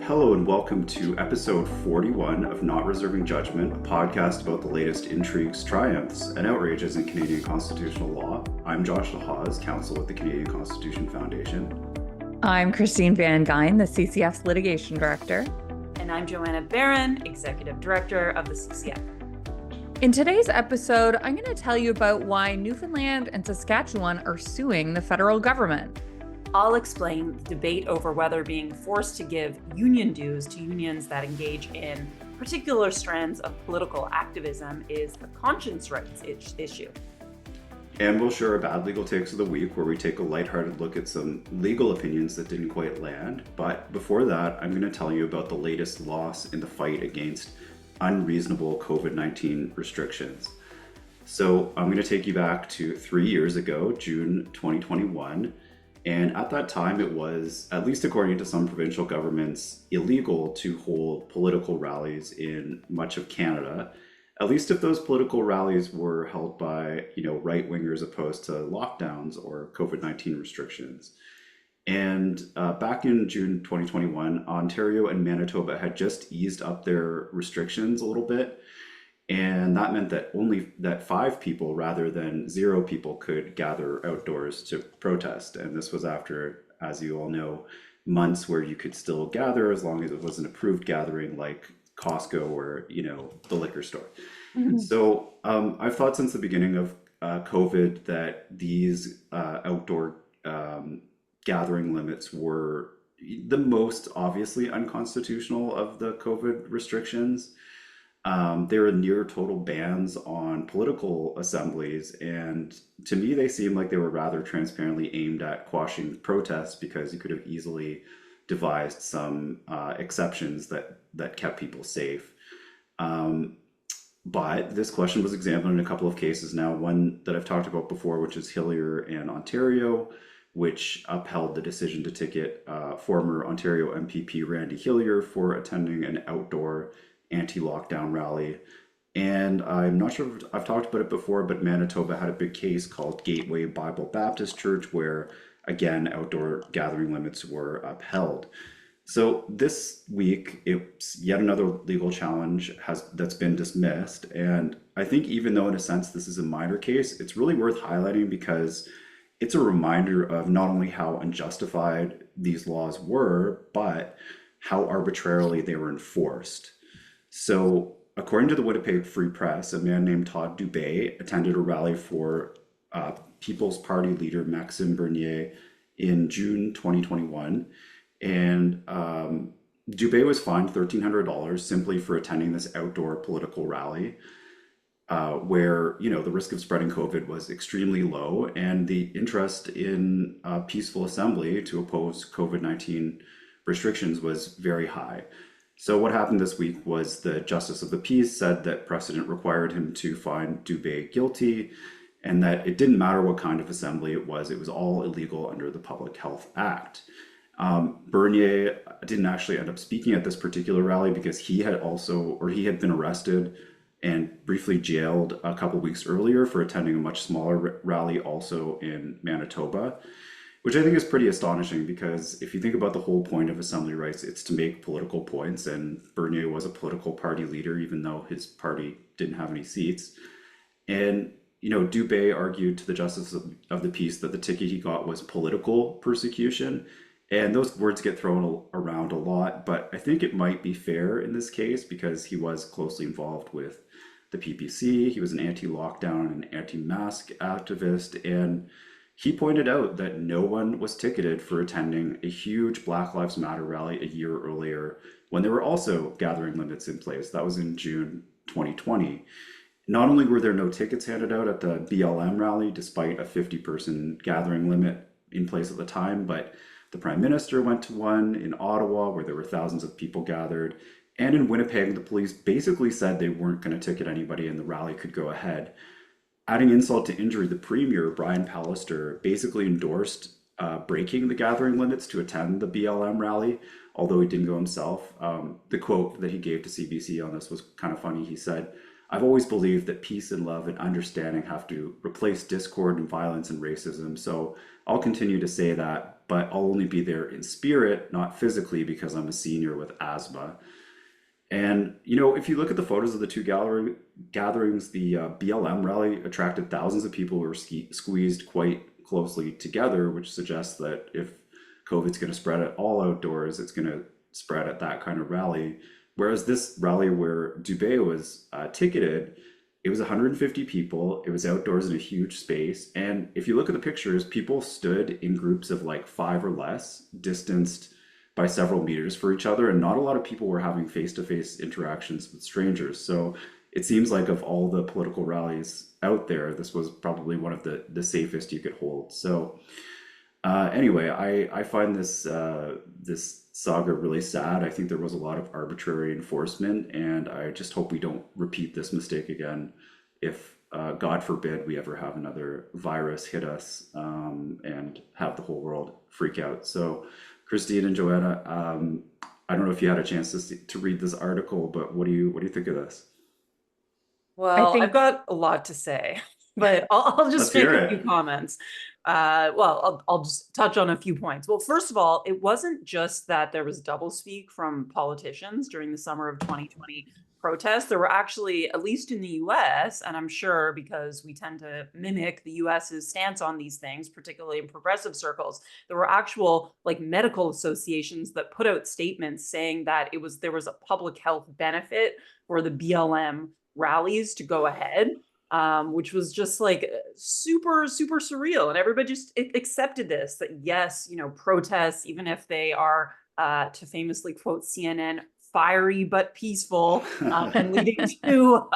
Hello and welcome to episode 41 of Not Reserving Judgment, a podcast about the latest intrigues, triumphs, and outrages in Canadian constitutional law. I'm Josh DeHaas, counsel with the Canadian Constitution Foundation. I'm Christine Van Gyn, the CCF's litigation director. And I'm Joanna Barron, executive director of the CCF. In today's episode, I'm going to tell you about why Newfoundland and Saskatchewan are suing the federal government. I'll explain the debate over whether being forced to give union dues to unions that engage in particular strands of political activism is a conscience rights issue. And we'll share our bad legal takes of the week, where we take a lighthearted look at some legal opinions that didn't quite land. But before that, I'm going to tell you about the latest loss in the fight against unreasonable COVID-19 restrictions. So I'm going to take you back to 3 years ago, June 2021. And at that time, it was, at least according to some provincial governments, illegal to hold political rallies in much of Canada, at least if those political rallies were held by, right-wingers opposed to lockdowns or COVID-19 restrictions. And back in June 2021, Ontario and Manitoba had just eased up their restrictions a little bit. And that meant that 5 people rather than 0 people could gather outdoors to protest. And this was after, as you all know, months where you could still gather as long as it was an approved gathering like Costco or, the liquor store. Mm-hmm. So I've thought since the beginning of COVID that these outdoor gathering limits were the most obviously unconstitutional of the COVID restrictions. There are near total bans on political assemblies, and to me they seem like they were rather transparently aimed at quashing protests, because you could have easily devised some exceptions that kept people safe. But this question was examined in a couple of cases now, one that I've talked about before, which is Hillier and Ontario, which upheld the decision to ticket former Ontario MPP Randy Hillier for attending an outdoor anti-lockdown rally. And I'm not sure if I've talked about it before, but Manitoba had a big case called Gateway Bible Baptist Church, where again outdoor gathering limits were upheld. So this week it's yet another legal challenge that's been dismissed, and I think even though in a sense this is a minor case, it's really worth highlighting because it's a reminder of not only how unjustified these laws were, but how arbitrarily they were enforced. So, according to the Winnipeg Free Press, a man named Todd Dubé attended a rally for People's Party leader Maxime Bernier in June 2021. And Dubé was fined $1,300 simply for attending this outdoor political rally, where, the risk of spreading COVID was extremely low, and the interest in peaceful assembly to oppose COVID-19 restrictions was very high. So what happened this week was the Justice of the Peace said that precedent required him to find Dubé guilty, and that it didn't matter what kind of assembly it was all illegal under the Public Health Act. Bernier didn't actually end up speaking at this particular rally because he had been arrested and briefly jailed a couple weeks earlier for attending a much smaller rally also in Manitoba, which I think is pretty astonishing, because if you think about the whole point of assembly rights, it's to make political points, and Bernier was a political party leader, even though his party didn't have any seats. And, Dubé argued to the Justice of the Peace that the ticket he got was political persecution. And those words get thrown around a lot, but I think it might be fair in this case because he was closely involved with the PPC. He was an anti-lockdown and anti-mask activist, and he pointed out that no one was ticketed for attending a huge Black Lives Matter rally a year earlier when there were also gathering limits in place. That was in June 2020. Not only were there no tickets handed out at the BLM rally, despite a 50-person gathering limit in place at the time, but the Prime Minister went to one in Ottawa where there were thousands of people gathered. And in Winnipeg, the police basically said they weren't going to ticket anybody and the rally could go ahead. Adding insult to injury, the Premier, Brian Pallister, basically endorsed breaking the gathering limits to attend the BLM rally, although he didn't go himself. The quote that he gave to CBC on this was kind of funny. He said, "I've always believed that peace and love and understanding have to replace discord and violence and racism. So I'll continue to say that, but I'll only be there in spirit, not physically, because I'm a senior with asthma. And, if you look at the photos of the two gatherings, the BLM rally attracted thousands of people who were squeezed quite closely together, which suggests that if COVID's going to spread at all outdoors, it's going to spread at that kind of rally. Whereas this rally where Dubé was ticketed, it was 150 people. It was outdoors in a huge space. And if you look at the pictures, people stood in groups of like 5 or less, distanced by several meters for each other. And not a lot of people were having face-to-face interactions with strangers. So it seems like of all the political rallies out there, this was probably one of the safest you could hold. So anyway, I find this saga really sad. I think there was a lot of arbitrary enforcement, and I just hope we don't repeat this mistake again if, God forbid, we ever have another virus hit us and have the whole world freak out. So, Christine and Joanna, I don't know if you had a chance to read this article, but what do you think of this? Well, I've got a lot to say, but I'll just make a few comments. I'll just touch on a few points. Well, first of all, it wasn't just that there was doublespeak from politicians during the summer of 2020 protests. There were actually, at least in the US, and I'm sure because we tend to mimic the US's stance on these things, particularly in progressive circles, there were actual like medical associations that put out statements saying that there was a public health benefit for the BLM rallies to go ahead. Which was just like super, super surreal. And everybody just accepted this, that yes, protests, even if they are, to famously quote CNN, fiery but peaceful, and leading to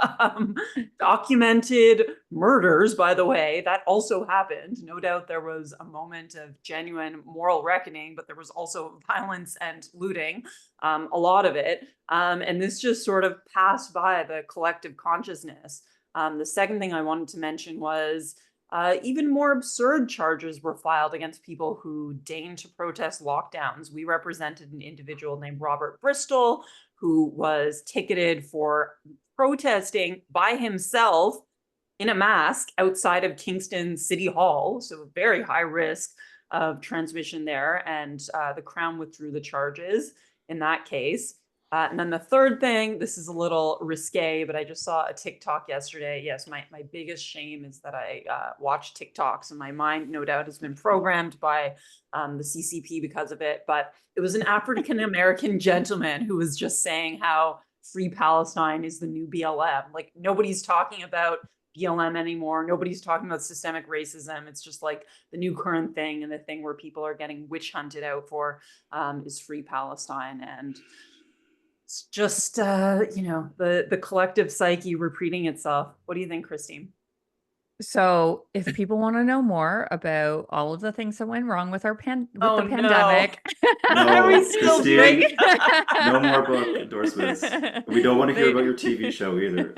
documented murders, by the way, that also happened. No doubt there was a moment of genuine moral reckoning, but there was also violence and looting, a lot of it. And this just sort of passed by the collective consciousness. The second thing I wanted to mention was even more absurd charges were filed against people who deigned to protest lockdowns. We represented an individual named Robert Bristol, who was ticketed for protesting by himself in a mask outside of Kingston City Hall. So very high risk of transmission there. And the Crown withdrew the charges in that case. And then the third thing, this is a little risque, but I just saw a TikTok yesterday. Yes, my biggest shame is that I watch TikToks, and my mind, no doubt, has been programmed by the CCP because of it. But it was an African-American gentleman who was just saying how Free Palestine is the new BLM. Like, nobody's talking about BLM anymore. Nobody's talking about systemic racism. It's just like the new current thing, and the thing where people are getting witch hunted out for is Free Palestine. And it's just, the collective psyche repeating itself. What do you think, Christine? So if people want to know more about all of the things that went wrong with the pandemic, Christine, no more book endorsements. We don't want to hear about your TV show either.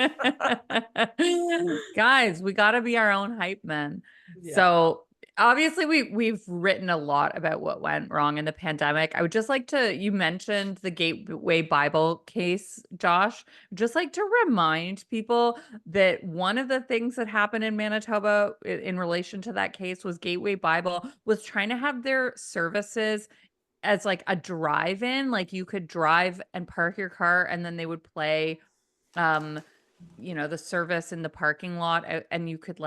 Guys, we got to be our own hype men. Yeah. So obviously we've written a lot about what went wrong in the pandemic. I would just like to, you mentioned the Gateway Bible case, Josh, just like to remind people that one of the things that happened in Manitoba in relation to that case was Gateway Bible was trying to have their services as like a drive-in, like you could drive and park your car and then they would play, the service in the parking lot, and you could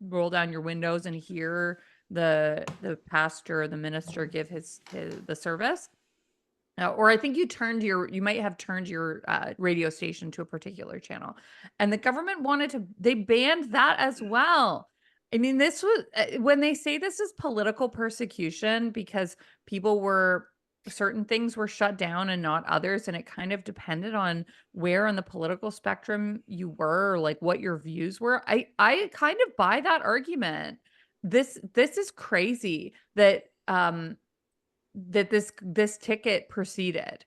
roll down your windows and hear the pastor or the minister give the service. Or I think you might have turned your radio station to a particular channel, and the government they banned that as well. I mean, this was when they say this is political persecution because certain things were shut down and not others, and it kind of depended on where on the political spectrum you were, or like what your views were. I kind of buy that argument. This is crazy that this ticket proceeded.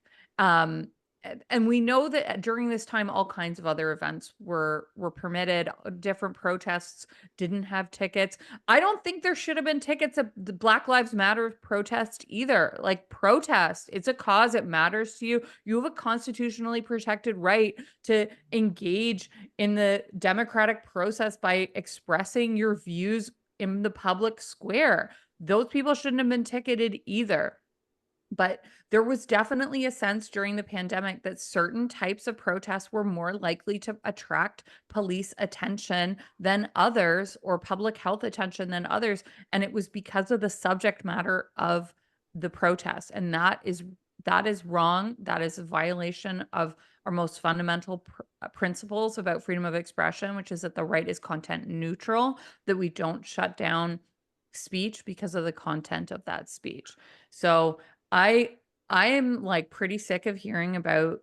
And we know that during this time, all kinds of other events were permitted. Different protests didn't have tickets. I don't think there should have been tickets at the Black Lives Matter protest either. Like, protest, it's a cause, it matters to you. You have a constitutionally protected right to engage in the democratic process by expressing your views in the public square. those people shouldn't have been ticketed either. But there was definitely a sense during the pandemic that certain types of protests were more likely to attract police attention than others, or public health attention than others. And it was because of the subject matter of the protest. And that is wrong. That is a violation of our most fundamental principles about freedom of expression, which is that the right is content neutral, that we don't shut down speech because of the content of that speech. So I am like pretty sick of hearing about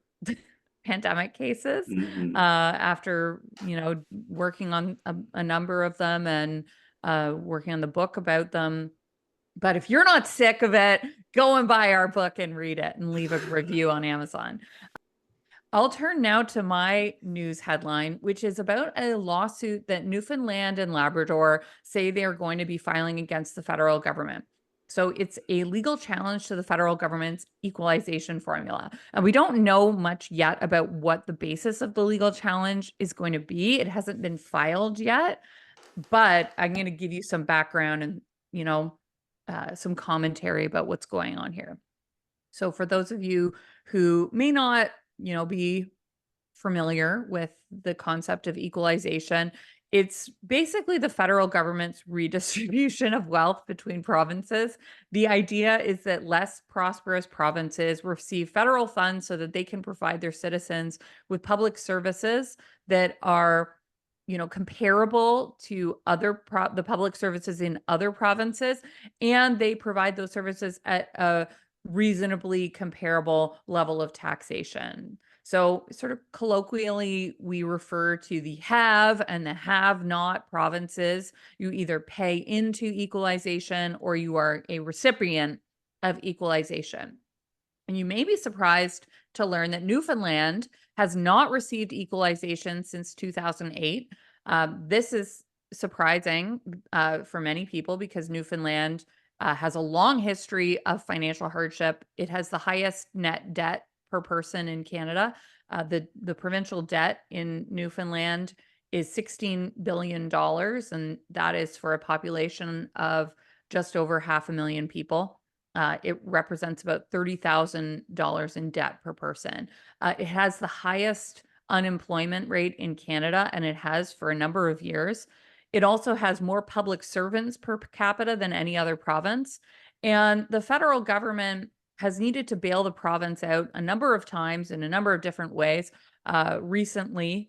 pandemic cases after, you know, working on a number of them and working on the book about them. But if you're not sick of it, go and buy our book and read it and leave a review on Amazon. I'll turn now to my news headline, which is about a lawsuit that Newfoundland and Labrador say they are going to be filing against the federal government. So it's a legal challenge to the federal government's equalization formula. And we don't know much yet about what the basis of the legal challenge is going to be. It hasn't been filed yet, but I'm going to give you some background and, you know, some commentary about what's going on here. So for those of you who may not, you know, be familiar with the concept of equalization, it's basically the federal government's redistribution of wealth between provinces. The idea is that less prosperous provinces receive federal funds so that they can provide their citizens with public services that are, you know, comparable to the public services in other provinces, and they provide those services at a reasonably comparable level of taxation. So sort of colloquially, we refer to the have and the have-not provinces. You either pay into equalization or you are a recipient of equalization. And you may be surprised to learn that Newfoundland has not received equalization since 2008. This is surprising for many people because Newfoundland has a long history of financial hardship. It has the highest net debt per person in Canada. The provincial debt in Newfoundland is $16 billion, and that is for a population of just over 500,000 people. It represents about $30,000 in debt per person. It has the highest unemployment rate in Canada, and it has for a number of years. It also has more public servants per capita than any other province. And the federal government has needed to bail the province out a number of times in a number of different ways. Recently,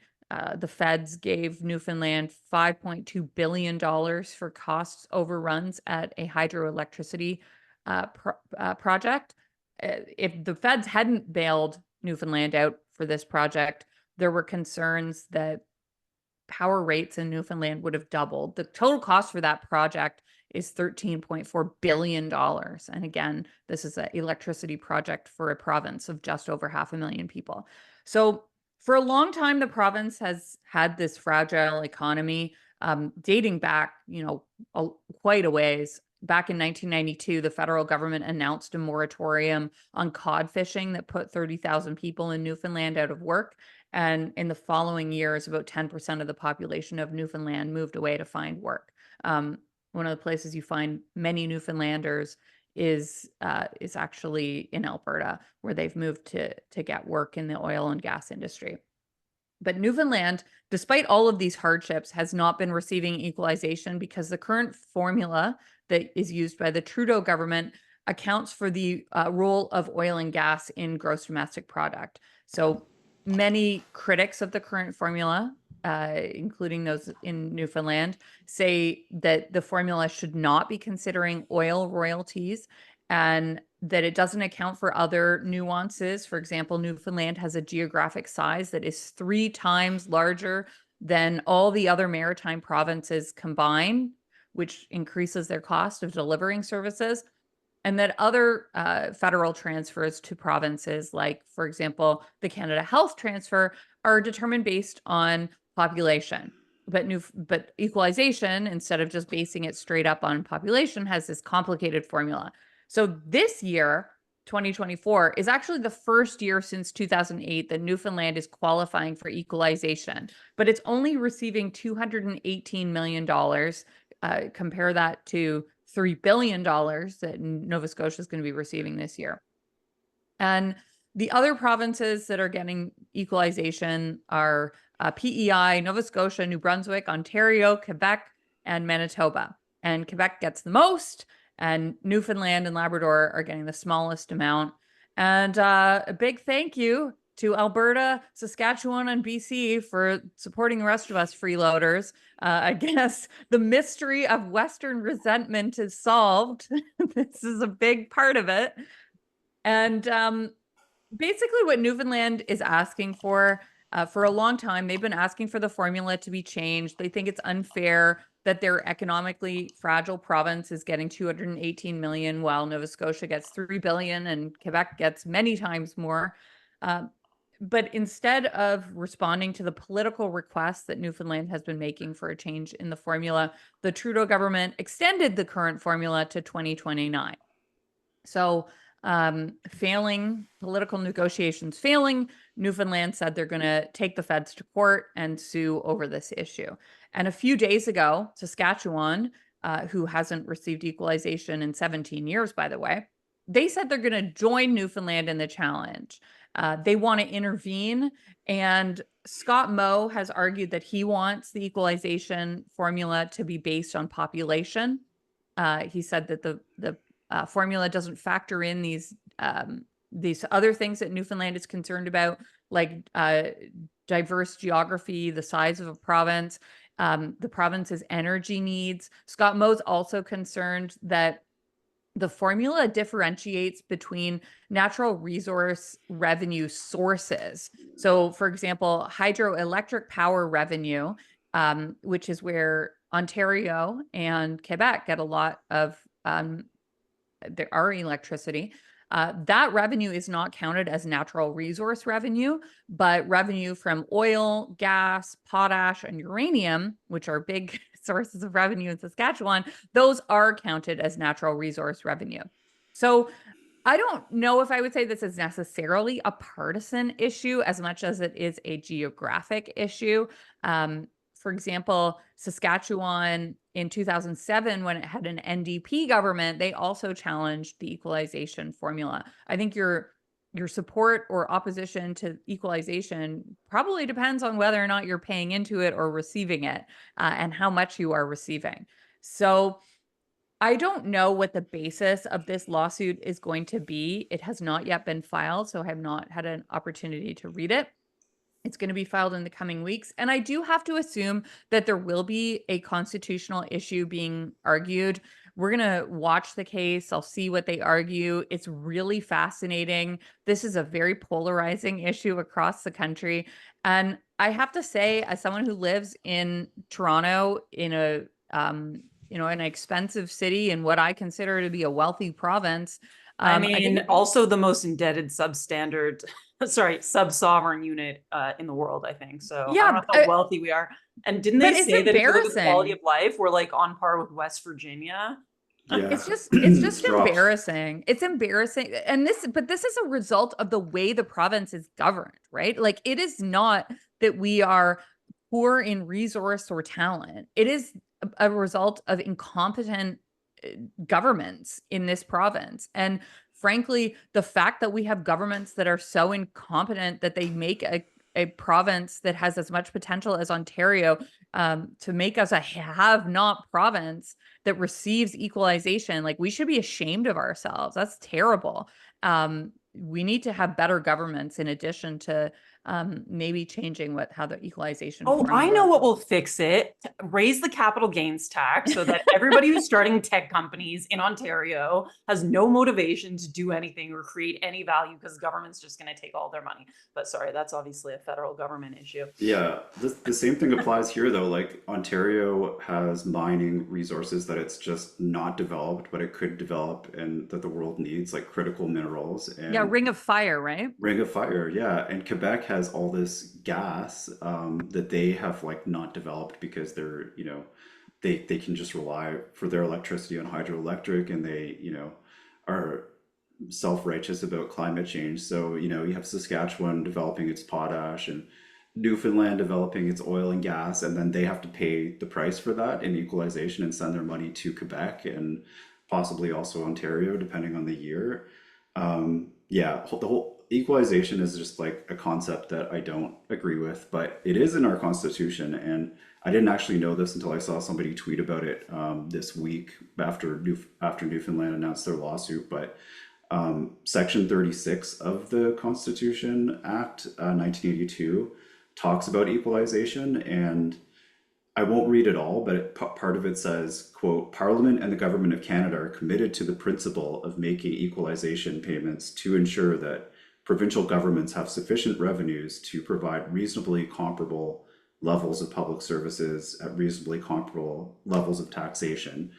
the feds gave Newfoundland $5.2 billion for cost overruns at a hydroelectricity project. If the feds hadn't bailed Newfoundland out for this project, there were concerns that power rates in Newfoundland would have doubled. The total cost for that project is $13.4 billion. And again, this is an electricity project for a province of just over 500,000 people. So for a long time, the province has had this fragile economy dating back, you know, quite a ways. Back in 1992, the federal government announced a moratorium on cod fishing that put 30,000 people in Newfoundland out of work. And in the following years, about 10% of the population of Newfoundland moved away to find work. One of the places you find many Newfoundlanders is actually in Alberta, where they've moved to get work in the oil and gas industry. But Newfoundland, despite all of these hardships, has not been receiving equalization because the current formula that is used by the Trudeau government accounts for the role of oil and gas in gross domestic product. So many critics of the current formula, including those in Newfoundland, say that the formula should not be considering oil royalties and that it doesn't account for other nuances. For example, Newfoundland has a geographic size that is 3 times larger than all the other maritime provinces combined, which increases their cost of delivering services. And that other federal transfers to provinces, like, for example, the Canada Health Transfer, are determined based on population. But equalization, instead of just basing it straight up on population, has this complicated formula. So this year, 2024, is actually the first year since 2008 that Newfoundland is qualifying for equalization, but it's only receiving $218 million. Compare that to $3 billion that Nova Scotia is going to be receiving this year. And the other provinces that are getting equalization are PEI, Nova Scotia, New Brunswick, Ontario, Quebec, and Manitoba. And Quebec gets the most, and Newfoundland and Labrador are getting the smallest amount. And a big thank you to Alberta, Saskatchewan, and BC for supporting the rest of us freeloaders. I guess the mystery of Western resentment is solved. This is a big part of it. And basically what Newfoundland is asking for a long time, they've been asking for the formula to be changed. They think it's unfair that their economically fragile province is getting 218 million while Nova Scotia gets 3 billion and Quebec gets many times more. But instead of responding to the political requests that Newfoundland has been making for a change in the formula, the Trudeau government extended the current formula to 2029. So failing political negotiations, Newfoundland said they're going to take the feds to court and sue over this issue. And a few days ago, Saskatchewan, who hasn't received equalization in 17 years, by the way, they said they're going to join Newfoundland in the challenge. They want to intervene. And Scott Moe has argued that he wants the equalization formula to be based on population. He said that the formula doesn't factor in these other things that Newfoundland is concerned about, like diverse geography, the size of a province, the province's energy needs. Scott Moe's also concerned that the formula differentiates between natural resource revenue sources. So, for example, hydroelectric power revenue, which is where Ontario and Quebec get a lot of our electricity. That revenue is not counted as natural resource revenue, but revenue from oil, gas, potash, and uranium, which are big sources of revenue in Saskatchewan, those are counted as natural resource revenue. So I don't know if I would say this is necessarily a partisan issue as much as it is a geographic issue. For example, Saskatchewan in 2007, when it had an NDP government, they also challenged the equalization formula. I think your support or opposition to equalization probably depends on whether or not you're paying into it or receiving it, and how much you are receiving. So I don't know what the basis of this lawsuit is going to be. It has not yet been filed, so I have not had an opportunity to read it. It's going to be filed in the coming weeks. And I do have to assume that there will be a constitutional issue being argued. We're going to watch the case. I'll see what they argue. It's really fascinating. This is a very polarizing issue across the country. And I have to say, as someone who lives in Toronto in a in an expensive city in what I consider to be a wealthy province. I mean, also the most indebted substandard, sub-sovereign unit in the world, I think. So yeah, I don't know how wealthy we are. And didn't they say that if you look at the quality of life, we're like on par with West Virginia? Yeah. It's just embarrassing. It's embarrassing. And this is a result of the way the province is governed, right? Like, it is not that we are poor in resource or talent. It is a result of incompetent governments in this province. And frankly, the fact that we have governments that are so incompetent that they make a province that has as much potential as Ontario to make us a have-not province that receives equalization, like, we should be ashamed of ourselves. That's terrible. We need to have better governments in addition to maybe changing how the equalization. Oh, I know what will fix it. Raise the capital gains tax so that everybody who's starting tech companies in Ontario has no motivation to do anything or create any value because the government's just going to take all their money. But sorry, that's obviously a federal government issue. Yeah, the same thing applies here though. Like, Ontario has mining resources that it's just not developed, but it could develop and that the world needs, like critical minerals. And yeah, Ring of Fire, right? Ring of Fire, yeah. And Quebec has all this gas that they have like not developed because they're, they can just rely for their electricity on hydroelectric, and they, are self-righteous about climate change. So, you have Saskatchewan developing its potash, and Newfoundland developing its oil and gas, and then they have to pay the price for that in equalization and send their money to Quebec and possibly also Ontario, depending on the year. Yeah, the whole equalization is just like a concept that I don't agree with, but it is in our constitution, and I didn't actually know this until I saw somebody tweet about it this week after Newfoundland announced their lawsuit. But Section 36 of the Constitution Act, 1982, talks about equalization, and I won't read it all, but part of it says, quote, Parliament and the Government of Canada are committed to the principle of making equalization payments to ensure that provincial governments have sufficient revenues to provide reasonably comparable levels of public services at reasonably comparable levels of taxation.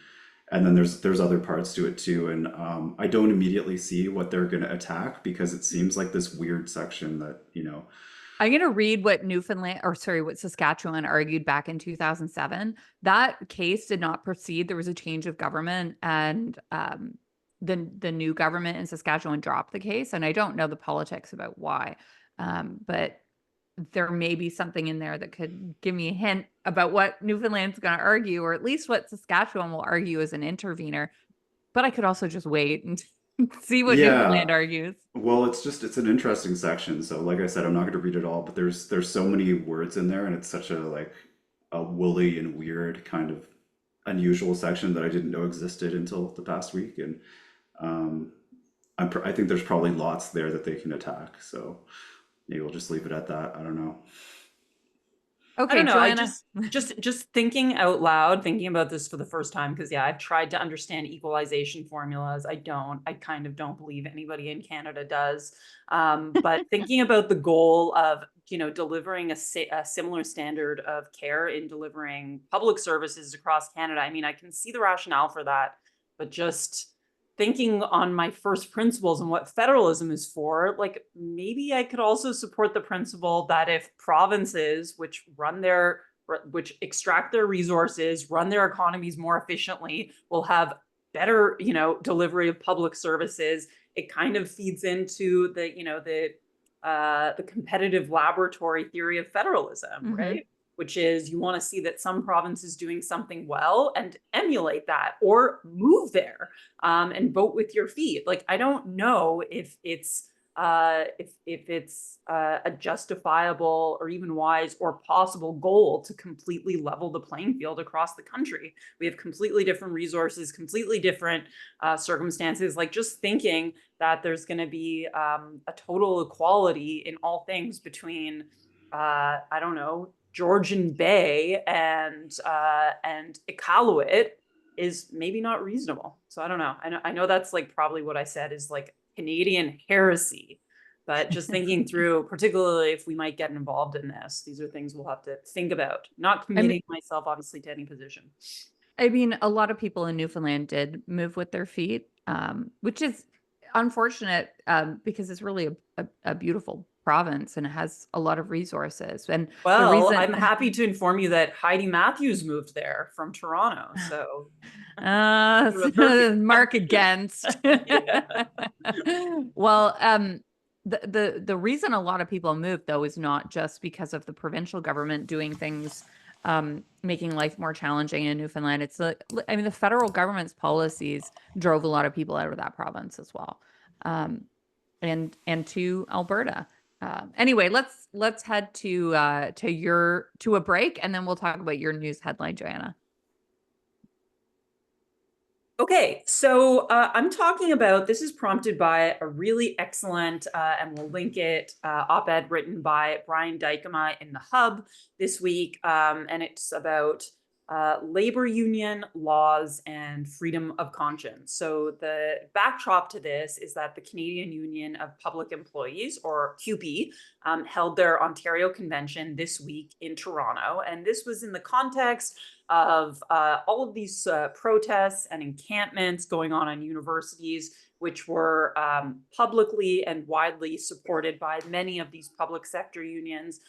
And then there's other parts to it too. And I don't immediately see what they're going to attack, because it seems like this weird section that, I'm going to read what what Saskatchewan argued back in 2007. That case did not proceed. There was a change of government, and the new government in Saskatchewan dropped the case. And I don't know the politics about why, but there may be something in there that could give me a hint about what Newfoundland's going to argue, or at least what Saskatchewan will argue as an intervener. But I could also just wait and see what Newfoundland yeah. argues. Well, it's an interesting section. So like I said, I'm not going to read it all, but there's so many words in there, and it's such a woolly and weird kind of unusual section that I didn't know existed until the past week. And um, I think there's probably lots there that they can attack. So maybe we'll just leave it at that. I don't know. I Okay, don't know. I Joanna. just thinking out loud, thinking about this for the first time, because yeah, I've tried to understand equalization formulas. I kind of don't believe anybody in Canada does. But thinking about the goal of, delivering a similar standard of care in delivering public services across Canada. I mean, I can see the rationale for that, but just thinking on my first principles and what federalism is for, like maybe I could also support the principle that if provinces which extract their resources, run their economies more efficiently, will have better, delivery of public services. It kind of feeds into the competitive laboratory theory of federalism, right? Which is you want to see that some provinces doing something well and emulate that, or move there and vote with your feet. Like, I don't know if it's a justifiable or even wise or possible goal to completely level the playing field across the country. We have completely different resources, completely different circumstances. Like, just thinking that there's going to be a total equality in all things between I don't know, Georgian Bay and Iqaluit is maybe not reasonable. So I don't know. I know that's like probably what I said is like Canadian heresy, but just thinking through, particularly if we might get involved in this, these are things we'll have to think about. Not committing myself obviously to any position. I mean, a lot of people in Newfoundland did move with their feet, which is unfortunate because it's really a beautiful province and it has a lot of resosos. And well, I'm happy to inform you that Heidi Matthews moved there from Toronto. So mark against. Well, the reason a lot of people moved, though, is not just because of the provincial government doing things making life more challenging in Newfoundland. It's the federal government's policies drove a lot of people out of that province as well, and to Alberta. Anyway, let's head to a break, and then we'll talk about your news headline, Joanna. Okay, so I'm talking about, this is prompted by a really excellent, and we'll link it, op-ed written by Brian Dijkema in The Hub this week, and it's about labor union laws and freedom of conscience. So the backdrop to this is that the Canadian Union of Public Employees, or CUPE, held their Ontario convention this week in Toronto. And this was in the context of all of these protests and encampments going on universities, which were publicly and widely supported by many of these public sector unions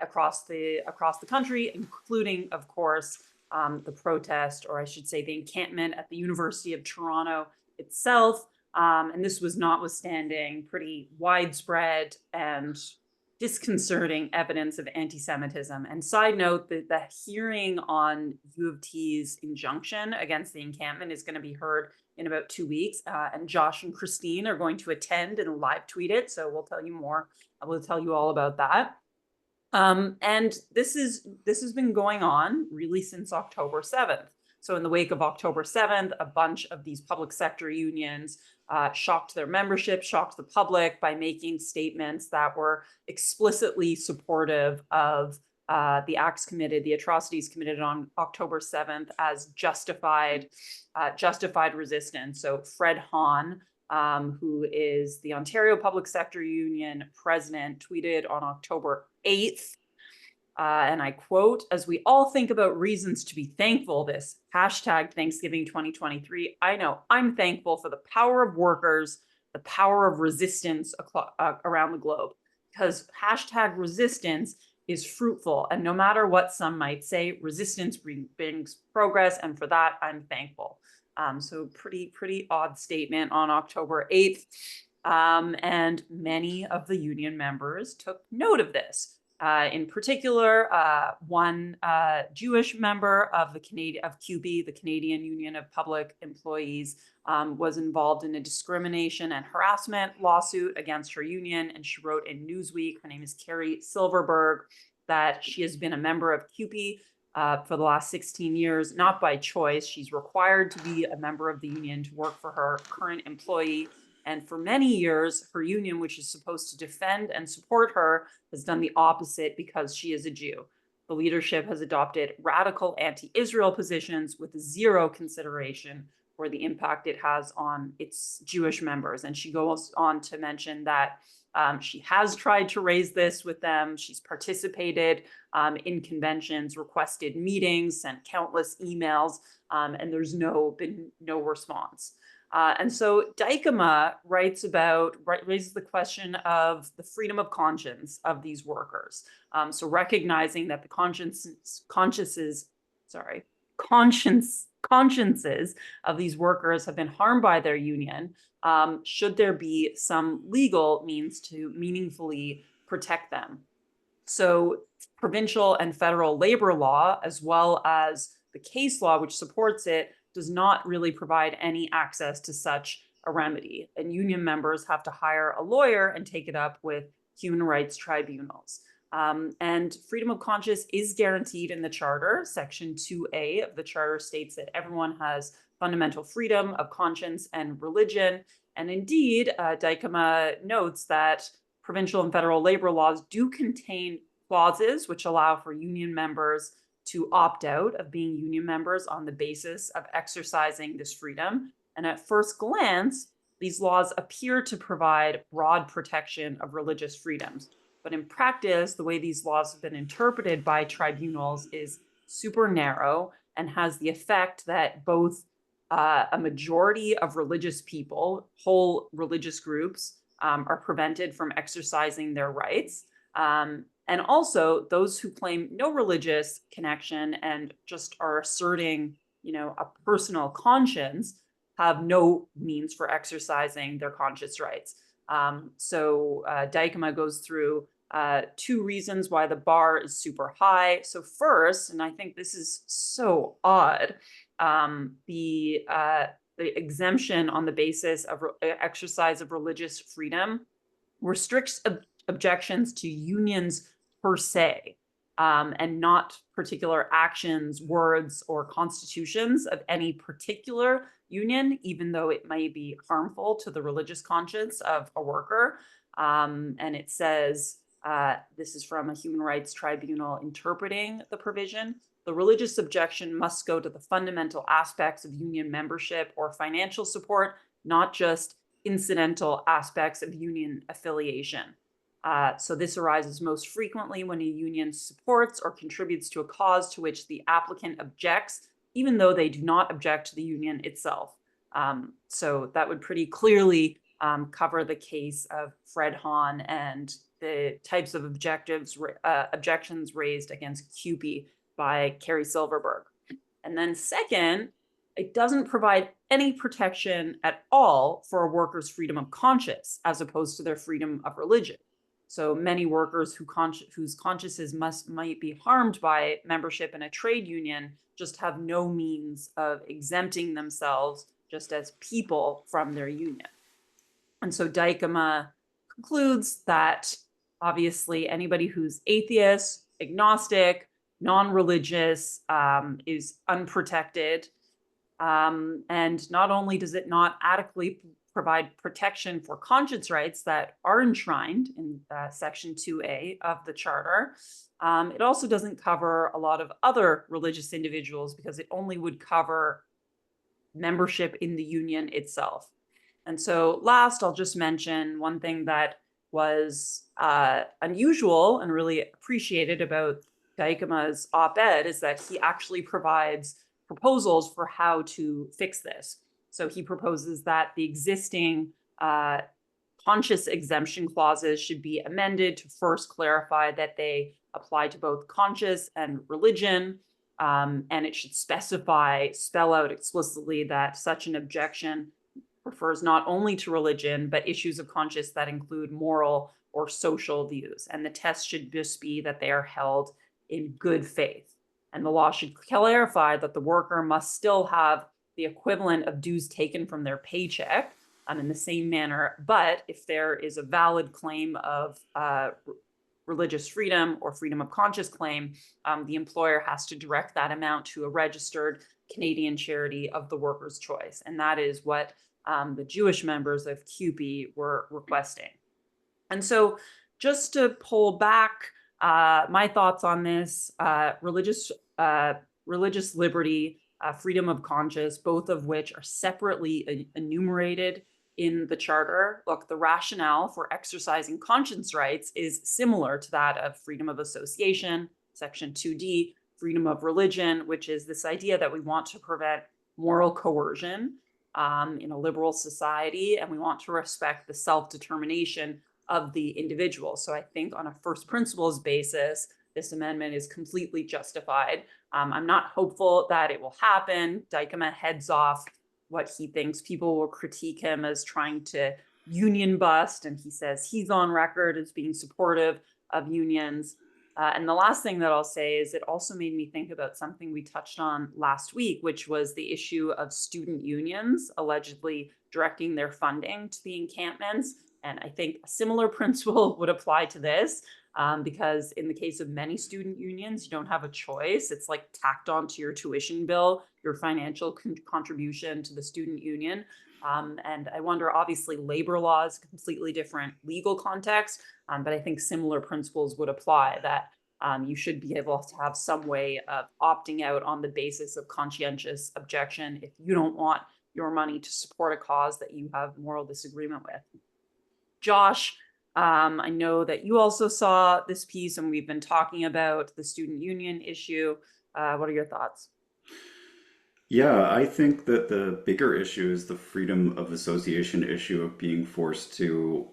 across the country, including, of course, the protest, or I should say the encampment at the University of Toronto itself. And this was notwithstanding pretty widespread and disconcerting evidence of anti-Semitism. And side note, the hearing on U of T's injunction against the encampment is going to be heard in about 2 weeks. And Josh and Christine are going to attend and live tweet it. So we'll tell you more. I will tell you all about that. And this has been going on really since October 7th. So in the wake of October 7th, a bunch of these public sector unions shocked their membership, shocked the public by making statements that were explicitly supportive of the acts committed, the atrocities committed on October 7th as justified resistance. So Fred Hahn, who is the Ontario Public Sector Union president, tweeted on October 8th, and I quote, "As we all think about reasons to be thankful this hashtag Thanksgiving 2023, I know I'm thankful for the power of workers, the power of resistance around the globe, because hashtag resistance is fruitful. And no matter what some might say, resistance brings progress. And for that, I'm thankful." So pretty odd statement on October 8th. And many of the union members took note of this. In particular, one Jewish member of CUPE, the Canadian Union of Public Employees, was involved in a discrimination and harassment lawsuit against her union. And she wrote in Newsweek, her name is Carrie Silverberg, that she has been a member of CUPE for the last 16 years, not by choice. She's required to be a member of the union to work for her current employee. And for many years, her union, which is supposed to defend and support her, has done the opposite because she is a Jew. The leadership has adopted radical anti-Israel positions with zero consideration for the impact it has on its Jewish members. And she goes on to mention that she has tried to raise this with them. She's participated in conventions, requested meetings, sent countless emails, and there's been no response. And so Dijkema raises the question of the freedom of conscience of these workers. So recognizing that the consciences of these workers have been harmed by their union, should there be some legal means to meaningfully protect them? So provincial and federal labor law, as well as the case law which supports it, does not really provide any access to such a remedy. And union members have to hire a lawyer and take it up with human rights tribunals. And freedom of conscience is guaranteed in the Charter. Section 2A of the Charter states that everyone has fundamental freedom of conscience and religion. And indeed, Dijkema notes that provincial and federal labor laws do contain clauses which allow for union members to opt out of being union members on the basis of exercising this freedom. And at first glance, these laws appear to provide broad protection of religious freedoms. But in practice, the way these laws have been interpreted by tribunals is super narrow and has the effect that both a majority of religious people, whole religious groups, are prevented from exercising their rights. And also those who claim no religious connection and just are asserting, a personal conscience have no means for exercising their conscious rights. So Dijkema goes through 2 reasons why the bar is super high. So first, and I think this is so odd, the exemption on the basis of exercise of religious freedom restricts objections to unions per se, and not particular actions, words, or constitutions of any particular union, even though it may be harmful to the religious conscience of a worker. And it says, this is from a human rights tribunal interpreting the provision, the religious objection must go to the fundamental aspects of union membership or financial support, not just incidental aspects of union affiliation. So this arises most frequently when a union supports or contributes to a cause to which the applicant objects, even though they do not object to the union itself. So that would pretty clearly cover the case of Fred Hahn and the types of objections raised against CUPE by Carrie Silverberg. And then second, it doesn't provide any protection at all for a worker's freedom of conscience as opposed to their freedom of religion. So many workers whose consciences might be harmed by membership in a trade union just have no means of exempting themselves just as people from their union. And so Dijkema concludes that obviously anybody who's atheist, agnostic, non-religious is unprotected. And not only does it not adequately provide protection for conscience rights that are enshrined in Section 2A of the Charter, it also doesn't cover a lot of other religious individuals because it only would cover membership in the union itself. And so last, I'll just mention one thing that was unusual and really appreciated about Dijkema's op-ed is that he actually provides proposals for how to fix this. So he proposes that the existing conscious exemption clauses should be amended to first clarify that they apply to both conscience and religion. And it should spell out explicitly that such an objection refers not only to religion, but issues of conscience that include moral or social views. And the test should just be that they are held in good faith. And the law should clarify that the worker must still have the equivalent of dues taken from their paycheck in the same manner. But if there is a valid claim of religious freedom or freedom of conscience claim, the employer has to direct that amount to a registered Canadian charity of the worker's choice. And that is what the Jewish members of CUPE were requesting. And so just to pull back my thoughts on this, religious liberty, freedom of conscience, both of which are separately enumerated in the Charter. Look, the rationale for exercising conscience rights is similar to that of freedom of association, Section 2D, freedom of religion, which is this idea that we want to prevent moral coercion in a liberal society, and we want to respect the self-determination of the individual. So I think on a first principles basis, this amendment is completely justified. I'm not hopeful that it will happen. Dijkema heads off what he thinks people will critique him as trying to union bust, and he says he's on record as being supportive of unions. And the last thing that I'll say is it also made me think about something we touched on last week, which was the issue of student unions allegedly directing their funding to the encampments. And I think a similar principle would apply to this. Because in the case of many student unions, you don't have a choice. It's like tacked onto your tuition bill, your financial contribution to the student union. And I wonder, obviously, labor law is a completely different legal context, but I think similar principles would apply that you should be able to have some way of opting out on the basis of conscientious objection if you don't want your money to support a cause that you have moral disagreement with. Josh, I know that you also saw this piece and we've been talking about the student union issue. What are your thoughts? Yeah, I think that the bigger issue is the freedom of association issue of being forced to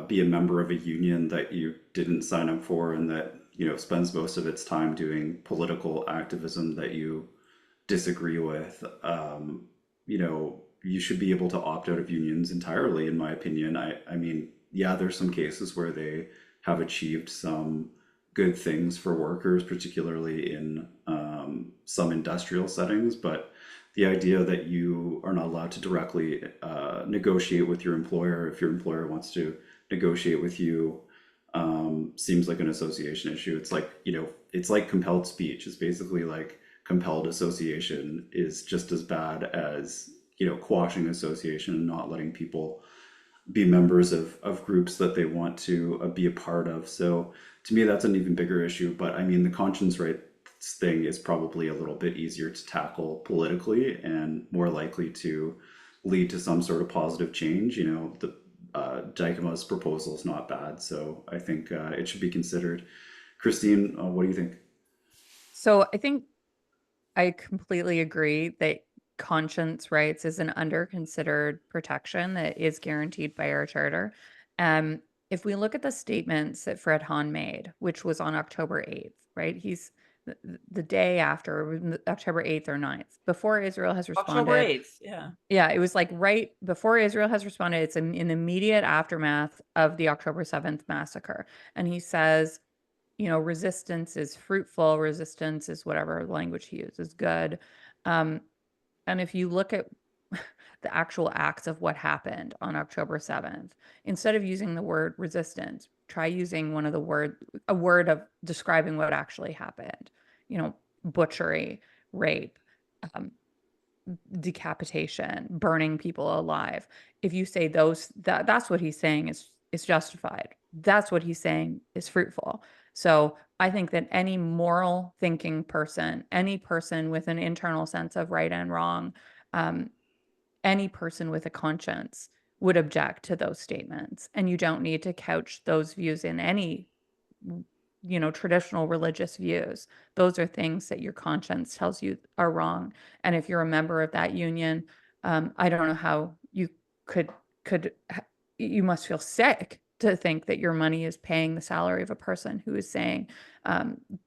be a member of a union that you didn't sign up for and that, you know, spends most of its time doing political activism that you disagree with. You know, you should be able to opt out of unions entirely, in my opinion. I mean, yeah, there's some cases where they have achieved some good things for workers, particularly in some industrial settings, but the idea that you are not allowed to directly negotiate with your employer if your employer wants to negotiate with you seems like an association issue. It's like, you know, it's like compelled speech. It's basically like compelled association is just as bad as, you know, quashing association and not letting people be members of groups that they want to be a part of. So to me, that's an even bigger issue. But I mean, the conscience rights thing is probably a little bit easier to tackle politically and more likely to lead to some sort of positive change. You know, the Dijkema's proposal is not bad, so I think it should be considered. Christine, what do you think? So I think I completely agree that conscience rights is an under-considered protection that is guaranteed by our charter. If we look at the statements that Fred Hahn made, which was on October 8th, right? He's the day after, October 8th or 9th, before Israel has October responded. 8th. Yeah. Yeah, it was like right before Israel has responded. It's in the immediate aftermath of the October 7th massacre. And he says, you know, resistance is fruitful, resistance is whatever language he uses, good. And if you look at the actual acts of what happened on October 7th, instead of using the word resistance, try using a word of describing what actually happened. You know, butchery, rape, um, decapitation, burning people alive. If you say that's what he's saying is justified. That's what he's saying is fruitful. So I think that any moral thinking person, any person with an internal sense of right and wrong, any person with a conscience would object to those statements. And you don't need to couch those views in any, you know, traditional religious views. Those are things that your conscience tells you are wrong. And if you're a member of that union, I don't know how you you must feel sick to think that your money is paying the salary of a person who is saying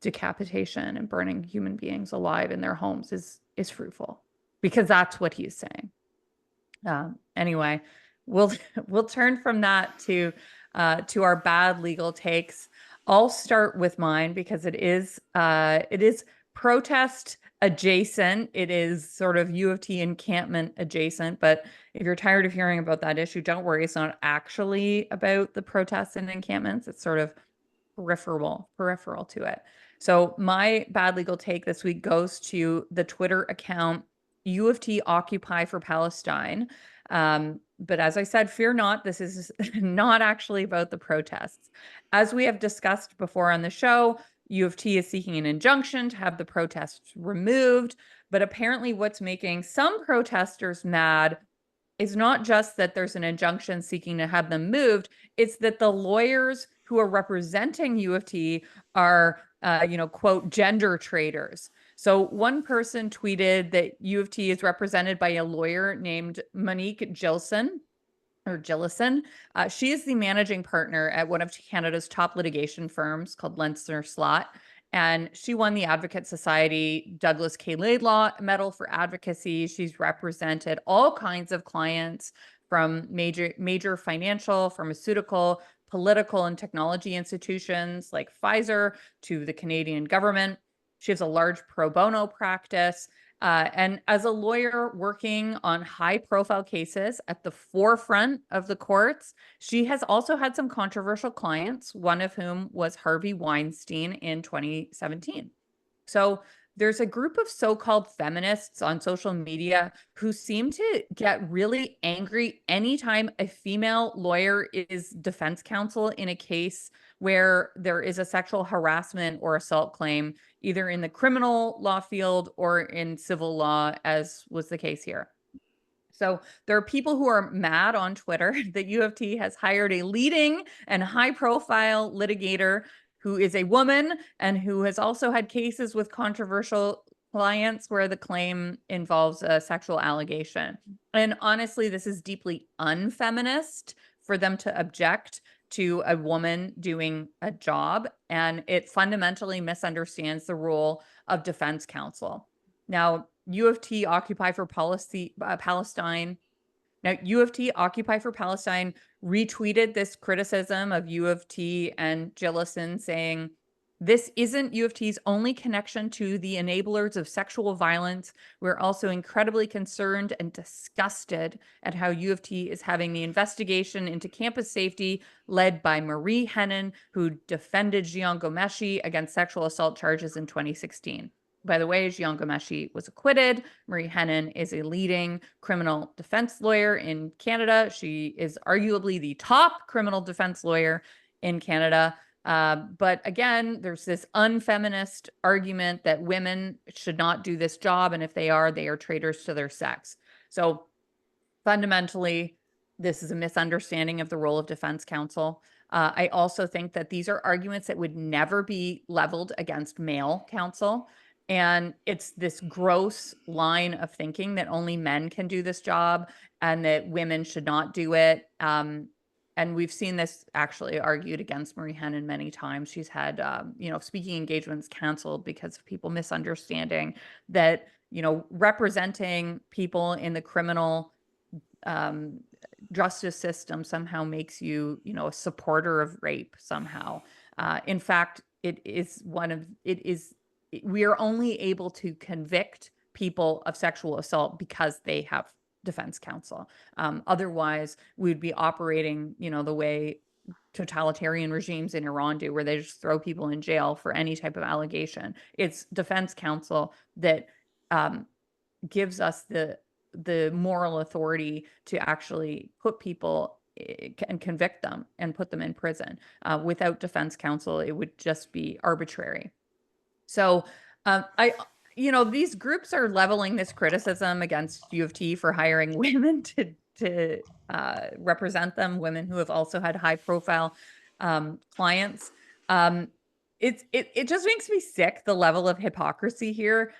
decapitation and burning human beings alive in their homes is fruitful, because that's what he's saying. Anyway, we'll turn from that to our bad legal takes. I'll start with mine because it is protest adjacent. It is sort of U of T encampment adjacent. But if you're tired of hearing about that issue, don't worry. It's not actually about the protests and encampments. It's sort of peripheral to it. So my bad legal take this week goes to the Twitter account U of T Occupy for Palestine. But as I said, fear not, this is not actually about the protests. As we have discussed before on the show, U of T is seeking an injunction to have the protests removed. But apparently what's making some protesters mad is not just that there's an injunction seeking to have them moved, it's that the lawyers who are representing U of T are, you know, quote, gender traitors. So one person tweeted that U of T is represented by a lawyer named Monique Gilson. She is the managing partner at one of Canada's top litigation firms called Lenzner Slott. And she won the Advocate Society Douglas K. Laidlaw Medal for Advocacy. She's represented all kinds of clients from major financial, pharmaceutical, political, and technology institutions like Pfizer to the Canadian government. She has a large pro bono practice. And as a lawyer working on high-profile cases at the forefront of the courts, she has also had some controversial clients, one of whom was Harvey Weinstein in 2017. So there's a group of so-called feminists on social media who seem to get really angry anytime a female lawyer is defense counsel in a case where there is a sexual harassment or assault claim, either in the criminal law field or in civil law, as was the case here. So there are people who are mad on Twitter that U of T has hired a leading and high-profile litigator who is a woman and who has also had cases with controversial clients where the claim involves a sexual allegation. And honestly, this is deeply unfeminist for them to object to a woman doing a job, and it fundamentally misunderstands the role of defense counsel. Now, U of T Occupy for Palestine. Now, U of T Occupy for Palestine retweeted this criticism of U of T and Jillison, saying, "This isn't U of T's only connection to the enablers of sexual violence. We're also incredibly concerned and disgusted at how U of T is having the investigation into campus safety led by Marie Henein, who defended Jian Ghomeshi against sexual assault charges in 2016. By the way, Jian Ghomeshi was acquitted. Marie Henein is a leading criminal defense lawyer in Canada. She is arguably the top criminal defense lawyer in Canada. But again, there's this unfeminist argument that women should not do this job. And if they are traitors to their sex. So fundamentally, this is a misunderstanding of the role of defense counsel. I also think that these are arguments that would never be leveled against male counsel. And it's this gross line of thinking that only men can do this job and that women should not do it. and we've seen this actually argued against Marie Henein many times. She's had, speaking engagements canceled because of people misunderstanding that, representing people in the criminal justice system somehow makes you, a supporter of rape somehow. In fact, we are only able to convict people of sexual assault because they have defense counsel. Otherwise, we'd be operating, the way totalitarian regimes in Iran do, where they just throw people in jail for any type of allegation. It's defense counsel that gives us the moral authority to actually put people and convict them and put them in prison. Without defense counsel, it would just be arbitrary. So these groups are leveling this criticism against U of T for hiring women to represent them, women who have also had high profile clients. It just makes me sick, the level of hypocrisy here.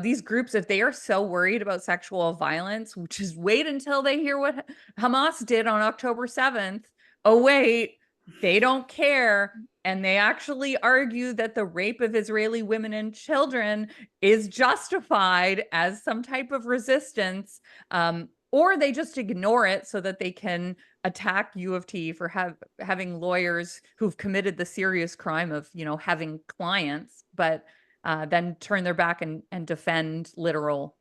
These groups, if they are so worried about sexual violence, just wait until they hear what Hamas did on October 7th. Oh, wait, they don't care. And they actually argue that the rape of Israeli women and children is justified as some type of resistance, or they just ignore it so that they can attack U of T for having lawyers who've committed the serious crime of, having clients, but then turn their back and defend literal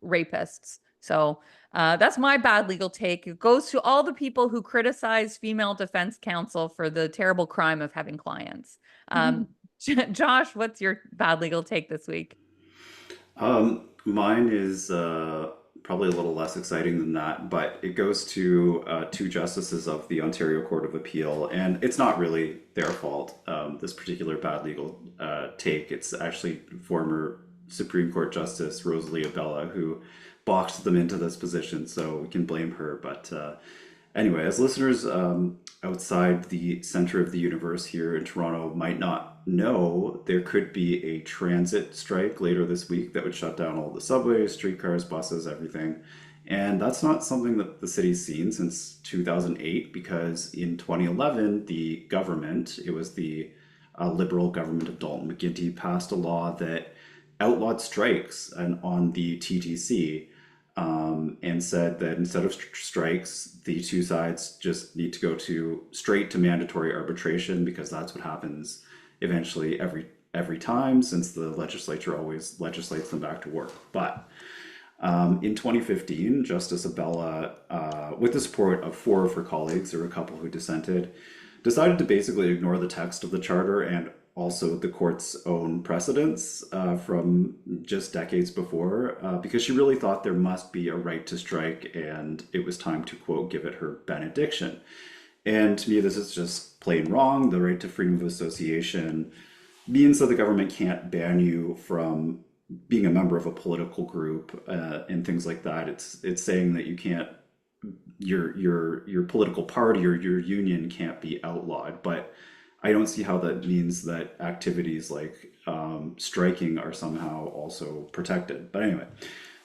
rapists. So that's my bad legal take. It goes to all the people who criticize female defense counsel for the terrible crime of having clients. Josh, what's your bad legal take this week? Mine is probably a little less exciting than that, but it goes to two justices of the Ontario Court of Appeal, and it's not really their fault, this particular bad legal take. It's actually former Supreme Court Justice Rosalie Abella who boxed them into this position, so we can blame her. But anyway, as listeners outside the center of the universe here in Toronto might not know, there could be a transit strike later this week that would shut down all the subways, streetcars, buses, everything. And that's not something that the city's seen since 2008, because in 2011, the government, it was the Liberal government of Dalton McGuinty, passed a law that outlawed strikes on the TTC, and said that instead of strikes, the two sides just need to go straight to mandatory arbitration, because that's what happens eventually every time, since the legislature always legislates them back to work. But in 2015, Justice Abella, with the support of four of her colleagues, there were a couple who dissented, decided to basically ignore the text of the charter and also the court's own precedents from just decades before, because she really thought there must be a right to strike, and it was time to, quote, give it her benediction. And to me, this is just plain wrong. The right to freedom of association means that the government can't ban you from being a member of a political group and things like that. It's saying that you can't, your political party or your union can't be outlawed. But I don't see how that means that activities like striking are somehow also protected. But anyway,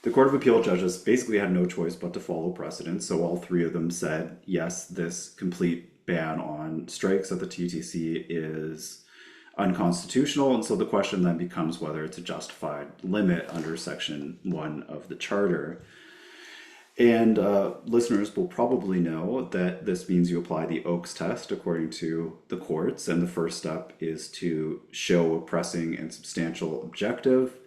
the Court of Appeal judges basically had no choice but to follow precedent. So all three of them said, yes, this complete ban on strikes at the TTC is unconstitutional. And so the question then becomes whether it's a justified limit under Section 1 of the Charter. And listeners will probably know that this means you apply the Oakes test according to the courts. And the first step is to show a pressing and substantial objective.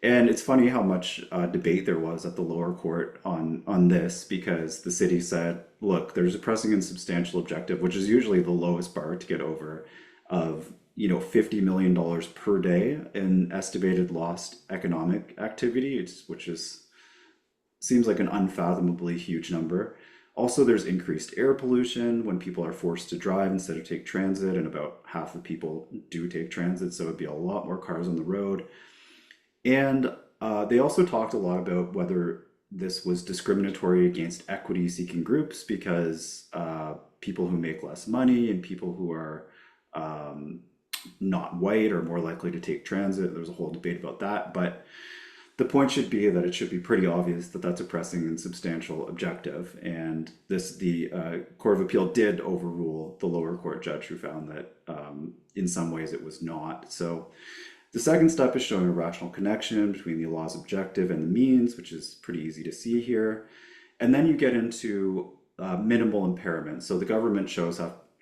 And it's funny how much debate there was at the lower court on this, because the city said, look, there's a pressing and substantial objective, which is usually the lowest bar to get over, of $50 million per day in estimated lost economic activity, which seems like an unfathomably huge number. Also, there's increased air pollution when people are forced to drive instead of take transit, and about half the people do take transit, so it'd be a lot more cars on the road. And they also talked a lot about whether this was discriminatory against equity-seeking groups, because people who make less money and people who are not white are more likely to take transit. There's a whole debate about that. But The point should be that it should be pretty obvious that that's a pressing and substantial objective, and the Court of Appeal did overrule the lower court judge who found that in some ways it was not. So the second step is showing a rational connection between the law's objective and the means, which is pretty easy to see here. And then you get into minimal impairment. So the government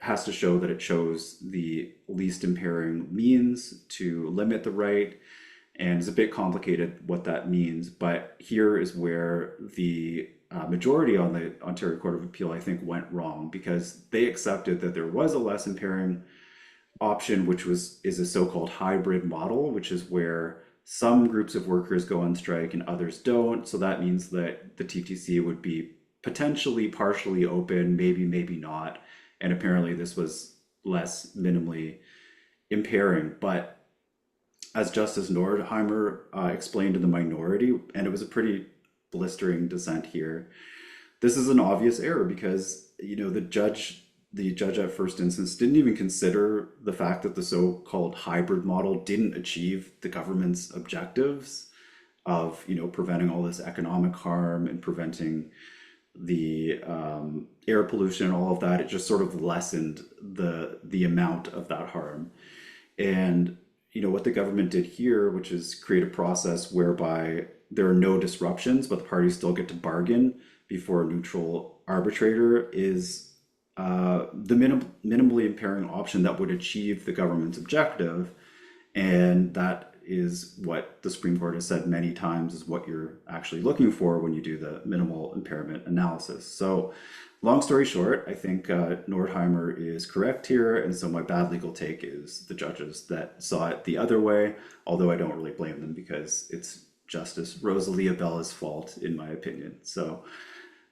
has to show that it chose the least impairing means to limit the right. And it's a bit complicated what that means, but here is where the majority on the Ontario Court of Appeal, I think, went wrong, because they accepted that there was a less impairing option, which is a so-called hybrid model, which is where some groups of workers go on strike and others don't. So that means that the TTC would be potentially partially open, maybe not. And apparently this was less minimally impairing. But as Justice Nordheimer explained to the minority, and it was a pretty blistering dissent here, this is an obvious error because, the judge at first instance didn't even consider the fact that the so-called hybrid model didn't achieve the government's objectives of, preventing all this economic harm and preventing the air pollution and all of that. It just sort of lessened the amount of that harm. And what the government did here, which is create a process whereby there are no disruptions, but the parties still get to bargain before a neutral arbitrator, is the minimally impairing option that would achieve the government's objective. And that is what the Supreme Court has said many times is what you're actually looking for when you do the minimal impairment analysis. So long story short, I think Nordheimer is correct here. And so my bad legal take is the judges that saw it the other way, although I don't really blame them because it's Justice Rosalie Abella's fault, in my opinion. So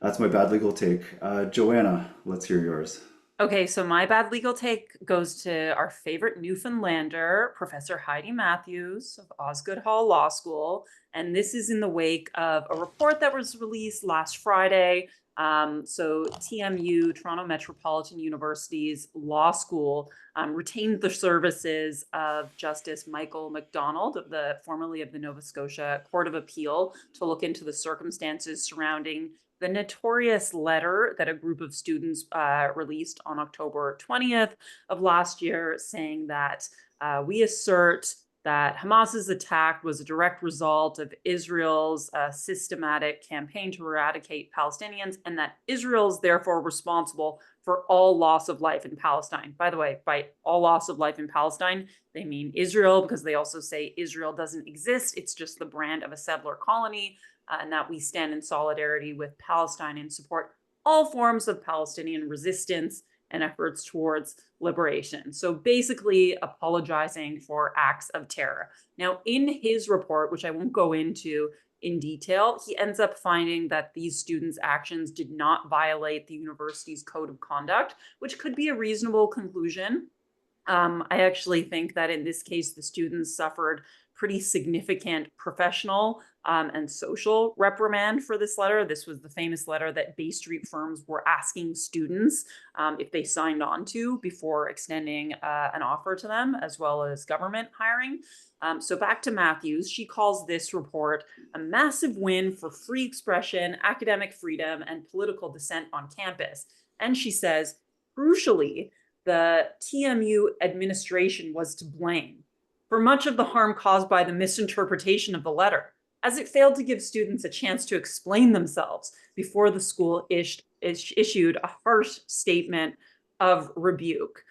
that's my bad legal take. Joanna, let's hear yours. Okay, so my bad legal take goes to our favorite Newfoundlander, Professor Heidi Matthews of Osgoode Hall Law School. And this is in the wake of a report that was released last Friday. So TMU, Toronto Metropolitan University's law school, retained the services of Justice Michael MacDonald, formerly of the Nova Scotia Court of Appeal, to look into the circumstances surrounding the notorious letter that a group of students released on October 20th of last year, saying that we assert that Hamas's attack was a direct result of Israel's systematic campaign to eradicate Palestinians, and that Israel is therefore responsible for all loss of life in Palestine. By the way, by all loss of life in Palestine, they mean Israel, because they also say Israel doesn't exist. It's just the brand of a settler colony. And that we stand in solidarity with Palestine and support all forms of Palestinian resistance and efforts towards liberation. So basically apologizing for acts of terror. Now, in his report, which I won't go into in detail, he ends up finding that these students' actions did not violate the university's code of conduct, which could be a reasonable conclusion. I actually think that in this case, the students suffered pretty significant professional and social reprimand for this letter. This was the famous letter that Bay Street firms were asking students if they signed on to before extending an offer to them, as well as government hiring. So back to Matthews, she calls this report a massive win for free expression, academic freedom, and political dissent on campus. And she says, crucially, the TMU administration was to blame for much of the harm caused by the misinterpretation of the letter, as it failed to give students a chance to explain themselves before the school issued a harsh statement of rebuke.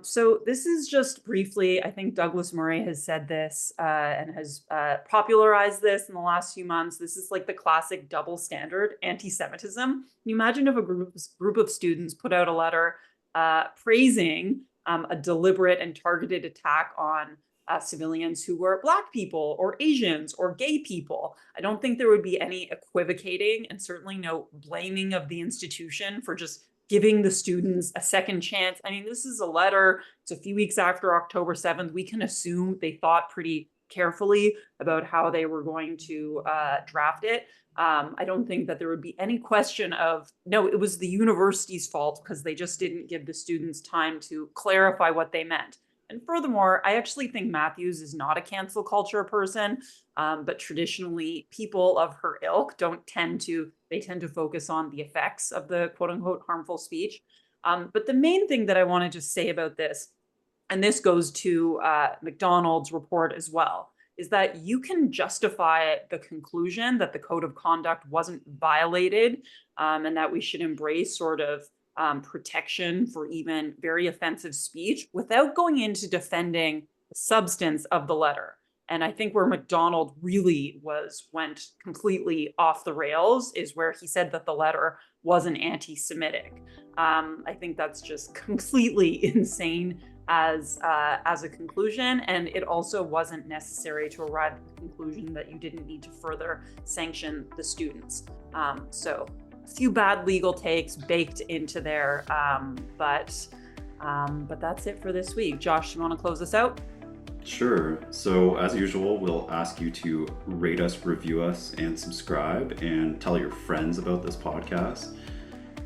So this is just briefly, I think Douglas Murray has said this and has popularized this in the last few months. This is like the classic double standard anti-Semitism. Can you imagine if a group of students put out a letter praising a deliberate and targeted attack on civilians who were Black people or Asians or gay people? I don't think there would be any equivocating and certainly no blaming of the institution for just giving the students a second chance. I mean, this is a letter, it's a few weeks after October 7th. We can assume they thought pretty carefully about how they were going to draft it. I don't think that there would be any question of, no, it was the university's fault because they just didn't give the students time to clarify what they meant. And furthermore, I actually think Matthews is not a cancel culture person, but traditionally people of her ilk tend to focus on the effects of the quote unquote harmful speech. But the main thing that I want to just say about this, and this goes to McDonald's report as well, is that you can justify the conclusion that the code of conduct wasn't violated, and that we should embrace sort of protection for even very offensive speech without going into defending the substance of the letter. And I think where McDonald really went completely off the rails is where he said that the letter wasn't anti-Semitic. I think that's just completely insane as a conclusion, and it also wasn't necessary to arrive at the conclusion that you didn't need to further sanction the students. So a few bad legal takes baked into there, but that's it for this week. Josh, you want to close us out? Sure. So as usual, we'll ask you to rate us, review us, and subscribe, and tell your friends about this podcast.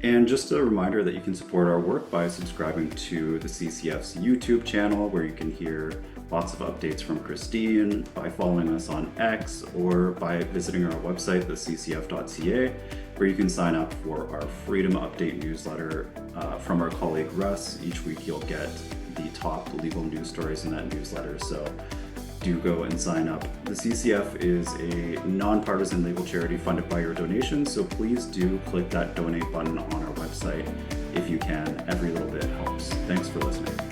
And just a reminder that you can support our work by subscribing to the CCF's YouTube channel, where you can hear lots of updates from Christine, by following us on X, or by visiting our website, theccf.ca, where you can sign up for our Freedom Update newsletter from our colleague Russ. Each week you'll get the top legal news stories in that newsletter, so do go and sign up. The CCF is a nonpartisan legal charity funded by your donations, so please do click that donate button on our website if you can. Every little bit helps. Thanks for listening.